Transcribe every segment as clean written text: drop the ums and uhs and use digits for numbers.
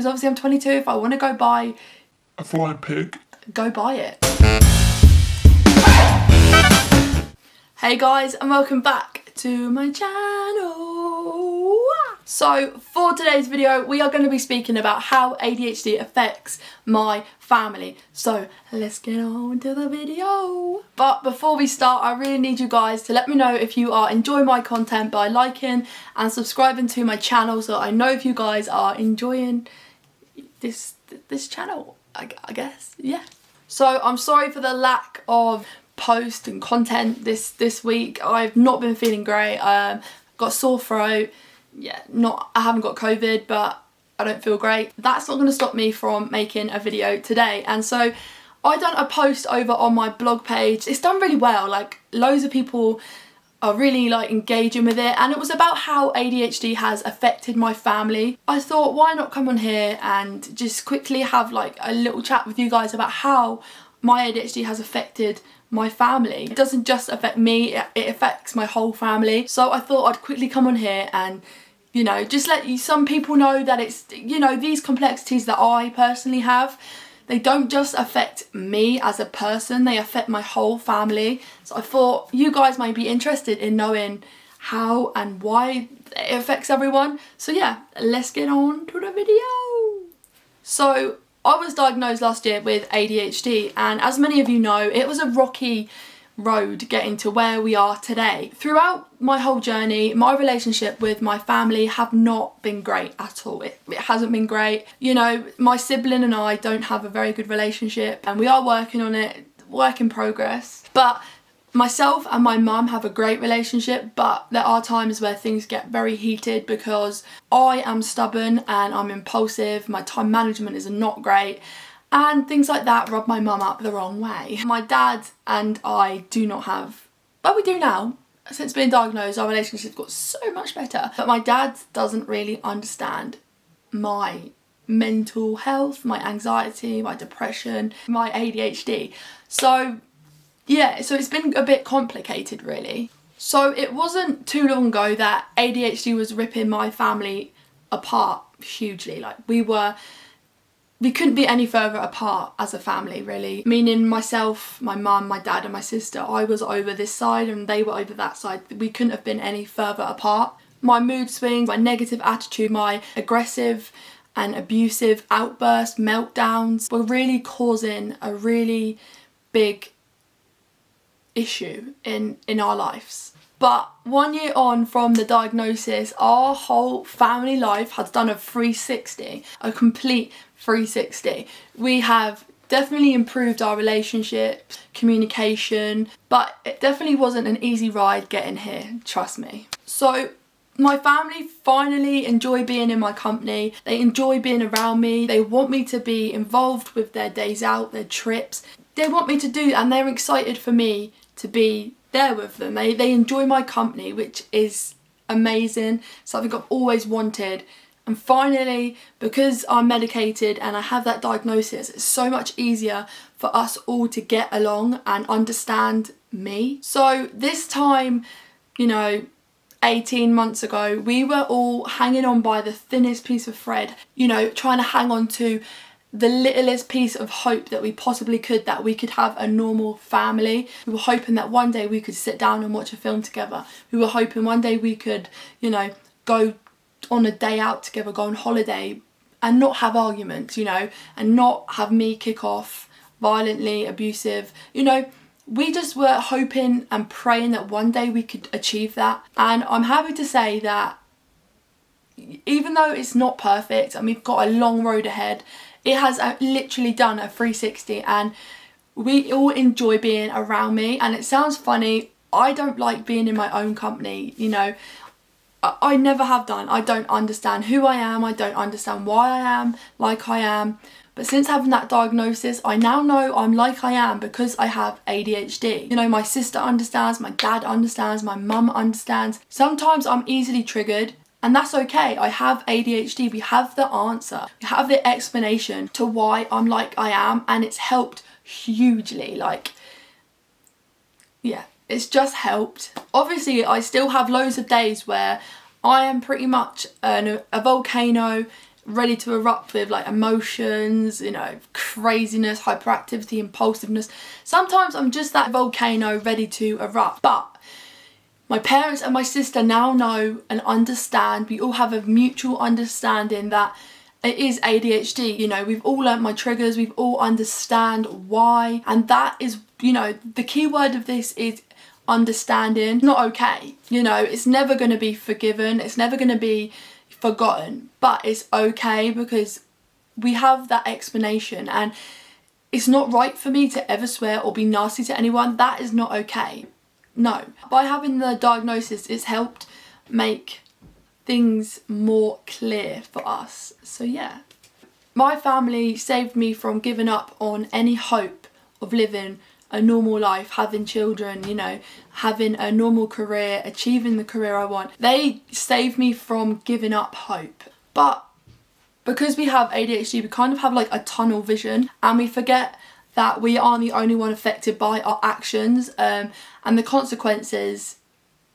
Because obviously I'm 22, if I want to go buy a flying pig, go buy it. Hey guys, and welcome back to my channel. So for today's video, we are going to be speaking about how ADHD affects my family. So let's get on to the video. But before we start, I really need you guys to let me know if you are enjoying my content by liking and subscribing to my channel, so I know if you guys are enjoying this channel, I guess, yeah. So I'm sorry for the lack of post and content this week. I've not been feeling great. Got sore throat. Yeah, I haven't got COVID, but I don't feel great. That's not going to stop me from making a video today. And so I done a post over on my blog page. It's done really well. Like, loads of people are really like engaging with it, and it was about how ADHD has affected my family. I thought, why not come on here and just quickly have like a little chat with you guys about how my ADHD has affected my family. It doesn't just affect me, it affects my whole family. So I thought I'd quickly come on here and, you know, just let some people know that it's, you know, these complexities that I personally have, they don't just affect me as a person, they affect my whole family. So I thought you guys might be interested in knowing how and why it affects everyone. So yeah, let's get on to the video. So I was diagnosed last year with ADHD, and as many of you know, it was a rocky road getting to where we are today. Throughout my whole journey, my relationship with my family have not been great at all. It hasn't been great. You know, my sibling and I don't have a very good relationship, and we are working on it, work in progress. But myself and my mum have a great relationship, but there are times where things get very heated because I am stubborn and I'm impulsive, my time management is not great, and things like that rub my mum up the wrong way. My dad and I do not have, well, we do now. Since being diagnosed, our relationship got so much better. But my dad doesn't really understand my mental health, my anxiety, my depression, my ADHD. So yeah, so it's been a bit complicated really. So it wasn't too long ago that ADHD was ripping my family apart hugely. Like, we couldn't be any further apart as a family really. Meaning myself, my mum, my dad and my sister, I was over this side and they were over that side. We couldn't have been any further apart. My mood swings, my negative attitude, my aggressive and abusive outbursts, meltdowns were really causing a really big issue in our lives. But 1 year on from the diagnosis, our whole family life has done a 360, a complete 360. We have definitely improved our relationship, communication, but it definitely wasn't an easy ride getting here, trust me. So my family finally enjoy being in my company. They enjoy being around me. They want me to be involved with their days out, their trips. They want me to do, and they're excited for me to be there with them. They enjoy my company, which is amazing, something I've always wanted. And finally, because I'm medicated and I have that diagnosis, it's so much easier for us all to get along and understand me. So this time, you know, 18 months ago, we were all hanging on by the thinnest piece of thread, you know, trying to hang on to the littlest piece of hope that we possibly could, that we could have a normal family. We were hoping that one day we could sit down and watch a film together. We were hoping one day we could, you know, go on a day out together, go on holiday and not have arguments, you know, and not have me kick off violently, abusive, you know. We just were hoping and praying that one day we could achieve that. And I'm happy to say that even though it's not perfect and we've got a long road ahead, it has literally done a 360 and we all enjoy being around me. And it sounds funny, I don't like being in my own company, you know. I never have done. I don't understand who I am, I don't understand why I am like I am. But since having that diagnosis, I now know I'm like I am because I have ADHD. You know, my sister understands, my dad understands, my mum understands. Sometimes I'm easily triggered, and that's okay. I have ADHD. We have the answer. We have the explanation to why I'm like I am, and it's helped hugely. Like, yeah, it's just helped. Obviously, I still have loads of days where I am pretty much a volcano, ready to erupt with like emotions, you know, craziness, hyperactivity, impulsiveness. Sometimes I'm just that volcano ready to erupt. But my parents and my sister now know and understand, we all have a mutual understanding that it is ADHD. You know, we've all learnt my triggers, we've all understand why, and that is, you know, the key word of this is understanding. Not okay, you know, it's never going to be forgiven, it's never going to be forgotten, but it's okay because we have that explanation. And it's not right for me to ever swear or be nasty to anyone. That is not okay. No. By having the diagnosis, it's helped make things more clear for us. So yeah, my family saved me from giving up on any hope of living a normal life, having children, you know, having a normal career, achieving the career I want. They saved me from giving up hope. But because we have ADHD, we kind of have like a tunnel vision, and we forget that we aren't the only one affected by our actions, and the consequences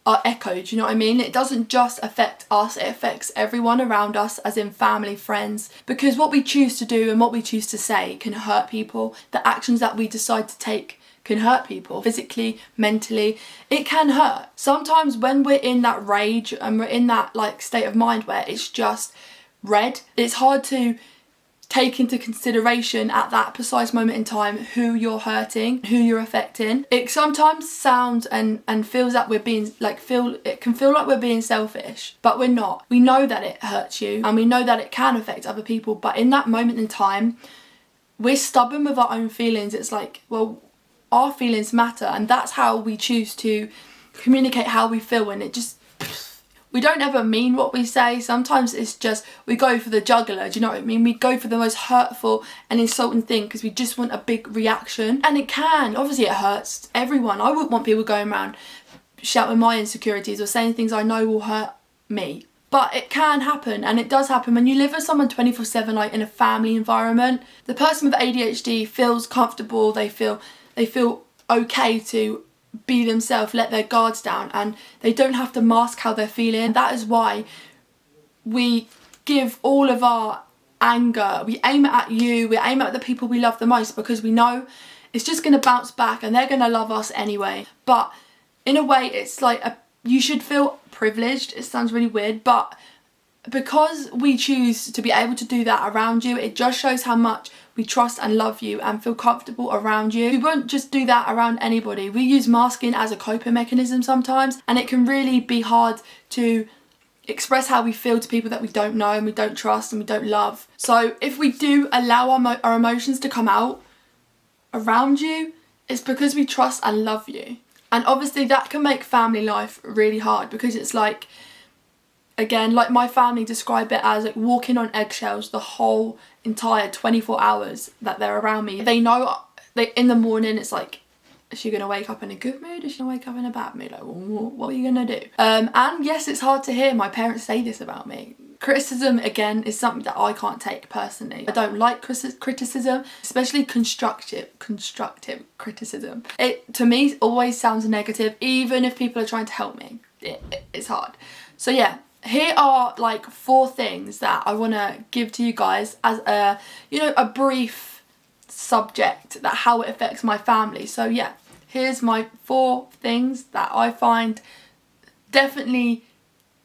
are echoed, you know what I mean? It doesn't just affect us, it affects everyone around us, as in family, friends, because what we choose to do and what we choose to say can hurt people. The actions that we decide to take can hurt people physically, mentally. It can hurt. Sometimes when we're in that rage and we're in that like state of mind where it's just red, it's hard to take into consideration at that precise moment in time who you're hurting, who you're affecting. It sometimes sounds and feels that we're being it can feel like we're being selfish, but we're not. We know that it hurts you and we know that it can affect other people, but in that moment in time we're stubborn with our own feelings. It's like, well, our feelings matter, and that's how we choose to communicate how we feel. And it just, we don't ever mean what we say. Sometimes it's just, we go for the jugular, do you know what I mean? We go for the most hurtful and insulting thing because we just want a big reaction. And it can, obviously it hurts everyone. I wouldn't want people going around shouting my insecurities or saying things I know will hurt me. But it can happen, and it does happen when you live with someone 24/7, like in a family environment. The person with ADHD feels comfortable, they feel okay to be themselves, let their guards down, and they don't have to mask how they're feeling. That is why we give all of our anger, we aim it at you, we aim it at the people we love the most, because we know it's just going to bounce back and they're going to love us anyway. But in a way, it's like you should feel privileged. It sounds really weird, but because we choose to be able to do that around you, it just shows how much we trust and love you and feel comfortable around you. We won't just do that around anybody. We use masking as a coping mechanism sometimes, and it can really be hard to express how we feel to people that we don't know and we don't trust and we don't love. So if we do allow our emotions to come out around you, it's because we trust and love you. And obviously that can make family life really hard, because it's like, again, like my family describe it as like walking on eggshells the whole entire 24 hours that they're around me. They know, in the morning it's like, is she gonna wake up in a good mood? Is she gonna wake up in a bad mood? Like, what are you gonna do? And yes, it's hard to hear my parents say this about me. Criticism, again, is something that I can't take personally. I don't like criticism, especially constructive criticism. It, to me, always sounds negative, even if people are trying to help me. It's hard. So yeah, here are like 4 things that I want to give to you guys as a, you know, a brief subject that how it affects my family. So yeah, here's my 4 things that I find definitely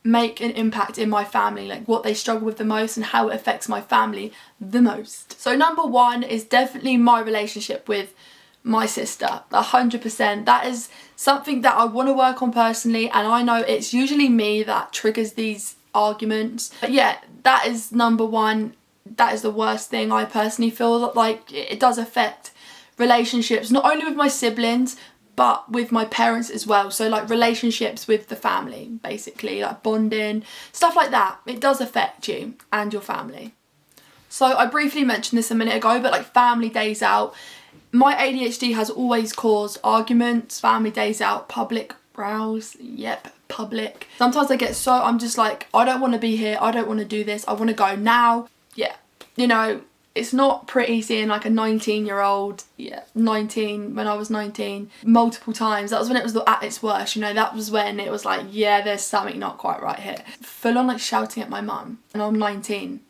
make an impact in my family, like what they struggle with the most and how it affects my family the most. So number 1 is definitely my relationship with my sister, 100%. That is something that I want to work on personally, and I know it's usually me that triggers these arguments. But yeah, that is number 1. That is the worst thing. I personally feel that like it does affect relationships, not only with my siblings, but with my parents as well. So like relationships with the family, basically, like bonding, stuff like that. It does affect you and your family. So I briefly mentioned this a minute ago, but like family days out, my ADHD has always caused arguments. Family days out, public rows, yep, public. Sometimes I get so, I'm just like, I don't want to be here, I don't want to do this, I want to go now. Yeah, you know, it's not pretty seeing like a 19-year-old, 19, when I was 19, multiple times. That was when it was at its worst, you know, that was when it was like, yeah, there's something not quite right here. Full on like shouting at my mum, and I'm 19.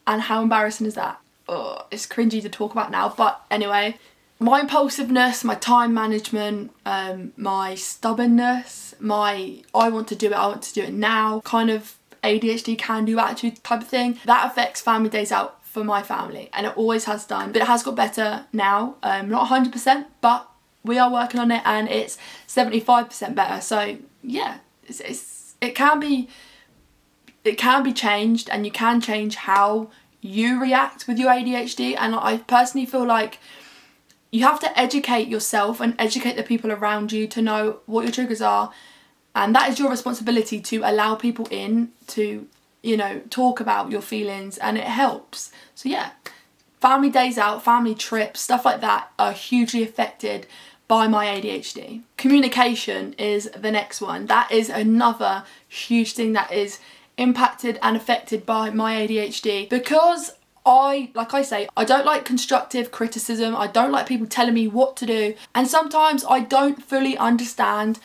And how embarrassing is that? Oh, it's cringy to talk about now, but anyway. My impulsiveness, my time management, my stubbornness, I want to do it now, kind of ADHD can-do attitude type of thing, that affects family days out for my family, and it always has done. But it has got better now, not 100%, but we are working on it, and it's 75% better. So yeah, it can be changed, and you can change how you react with your ADHD. And I personally feel like you have to educate yourself and educate the people around you to know what your triggers are, and that is your responsibility, to allow people in to, you know, talk about your feelings, and it helps. So yeah, family days out, family trips, stuff like that are hugely affected by my ADHD. Communication is the next one. That is another huge thing that is impacted and affected by my ADHD, because like I say, I don't like constructive criticism. I don't like people telling me what to do. And sometimes I don't fully understand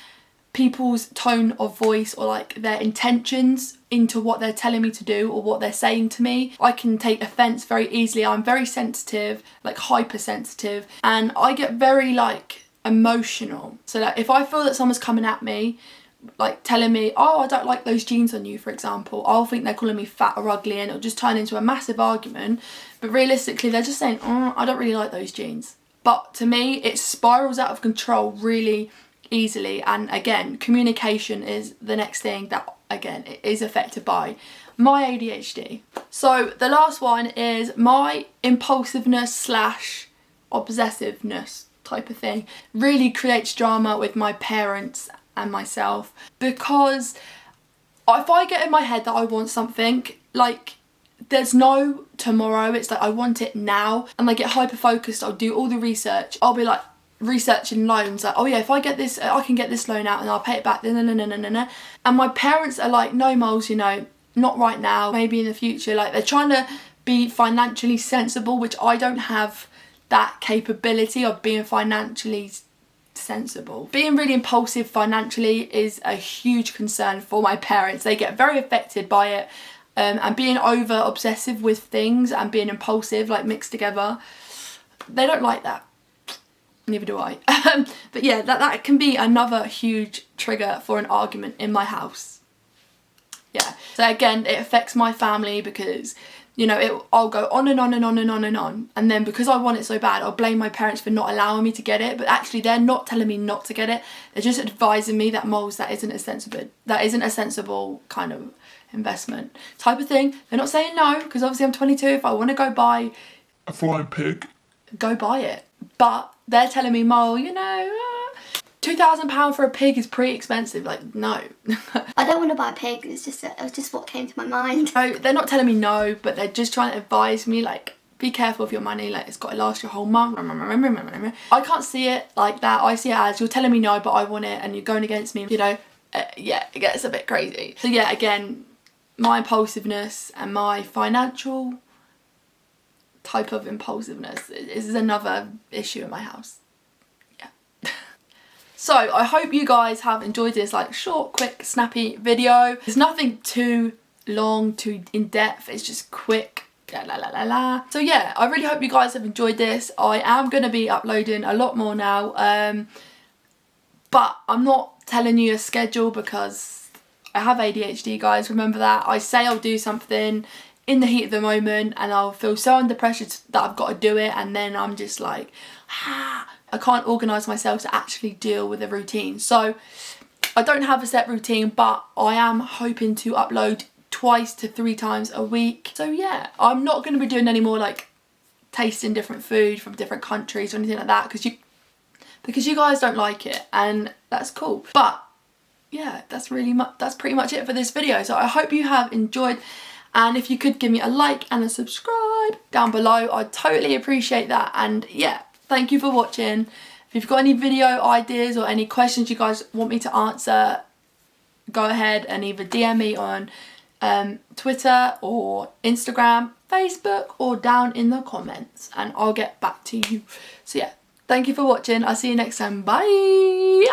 people's tone of voice or like their intentions into what they're telling me to do or what they're saying to me. I can take offense very easily. I'm very sensitive, like hypersensitive, and I get very like emotional. So that if I feel that someone's coming at me, like telling me, oh, I don't like those jeans on you, for example, I'll think they're calling me fat or ugly, and it'll just turn into a massive argument. But realistically, they're just saying, oh, I don't really like those jeans. But to me, it spirals out of control really easily. And again, communication is the next thing that, again, it is affected by my ADHD. So the last one is my impulsiveness / obsessiveness type of thing. Really creates drama with my parents and myself, because if I get in my head that I want something, like there's no tomorrow, it's like I want it now, and I get hyper focused. I'll do all the research, I'll be like researching loans, like, oh yeah, if I get this, I can get this loan out and I'll pay it back, no. And my parents are like, no Moles, you know, not right now, maybe in the future. Like they're trying to be financially sensible, which I don't have that capability of being financially sensible. Being really impulsive financially is a huge concern for my parents. They get very affected by it, and being over obsessive with things and being impulsive, like mixed together, they don't like that. Neither do I. But yeah, that can be another huge trigger for an argument in my house. Yeah, so again, it affects my family because, you know, I'll go on and on and on and on and on, and then because I want it so bad, I'll blame my parents for not allowing me to get it. But actually, they're not telling me not to get it. They're just advising me that Moles, that isn't a sensible kind of investment type of thing. They're not saying no, because obviously I'm 22. If I want to go buy a flying pig, go buy it. But they're telling me, Mole, you know, £2,000 for a pig is pretty expensive. Like, no. I don't want to buy a pig. It was just what came to my mind. No, they're not telling me no, but they're just trying to advise me, like, be careful of your money. Like, it's got to last your whole month. I can't see it like that. I see it as, you're telling me no, but I want it, and you're going against me. You know, yeah, it gets a bit crazy. So yeah, again, my impulsiveness and my financial type of impulsiveness is another issue in my house. So I hope you guys have enjoyed this like short, quick, snappy video. There's nothing too long, too in-depth. It's just quick. So yeah, I really hope you guys have enjoyed this. I am going to be uploading a lot more now. But I'm not telling you a schedule because I have ADHD, guys. Remember that. I say I'll do something in the heat of the moment, and I'll feel so under pressure that I've got to do it, and then I'm just like, I can't organise myself to actually deal with a routine. So I don't have a set routine, but I am hoping to upload 2 to 3 times a week. So yeah, I'm not going to be doing any more like tasting different food from different countries or anything like that, because you guys don't like it, and that's cool. But yeah, that's pretty much it for this video. So I hope you have enjoyed, and if you could give me a like and a subscribe down below, I'd totally appreciate that. And yeah, thank you for watching. If you've got any video ideas or any questions you guys want me to answer, go ahead and either DM me on Twitter or Instagram, Facebook, or down in the comments, and I'll get back to you. So yeah, thank you for watching. I'll see you next time. Bye.